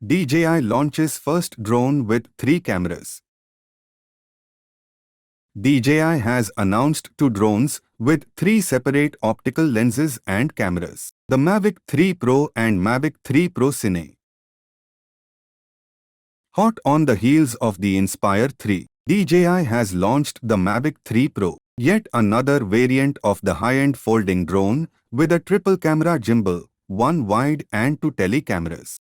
DJI launches first drone with 3 cameras. DJI has announced 2 drones with 3 separate optical lenses and cameras. The Mavic 3 Pro and Mavic 3 Pro Cine. Hot on the heels of the Inspire 3, DJI has launched the Mavic 3 Pro, yet another variant of the high-end folding drone with a triple camera gimbal, 1 wide and 2 tele cameras.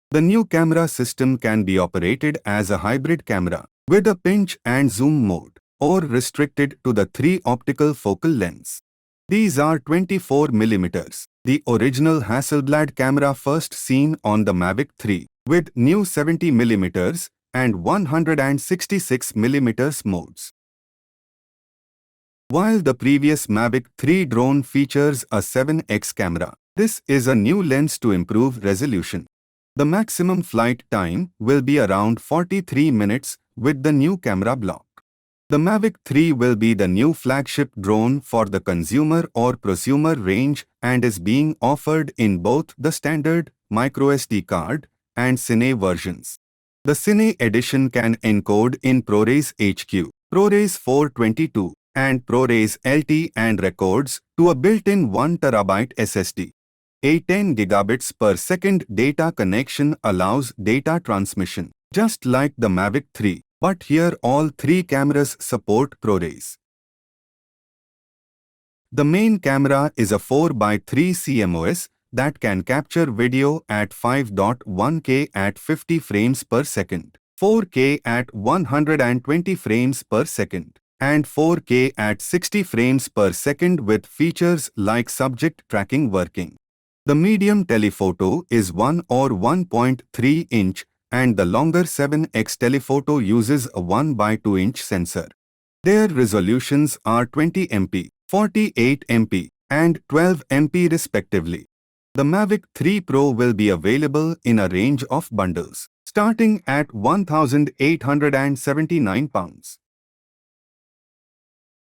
The new camera system can be operated as a hybrid camera with a pinch and zoom mode, or restricted to the 3 optical focal lengths. These are 24mm, the original Hasselblad camera first seen on the Mavic 3, with new 70mm and 166mm modes. While the previous Mavic 3 drone features a 7x camera, this is a new lens to improve resolution. The maximum flight time will be around 43 minutes with the new camera block. The Mavic 3 will be the new flagship drone for the consumer or prosumer range and is being offered in both the standard microSD card and Cine versions. The Cine edition can encode in ProRes HQ, ProRes 422 and ProRes LT and records to a built-in 1TB SSD. A 10 gigabits per second data connection allows data transmission, just like the Mavic 3, but here all 3 cameras support ProRes. The main camera is a 4x3 CMOS that can capture video at 5.1K at 50 frames per second, 4K at 120 frames per second, and 4K at 60 frames per second with features like subject tracking working. The medium telephoto is 1 or 1.3 inch and the longer 7x telephoto uses a 1x2 inch sensor. Their resolutions are 20 MP, 48 MP, and 12 MP respectively. The Mavic 3 Pro will be available in a range of bundles, starting at £1,879.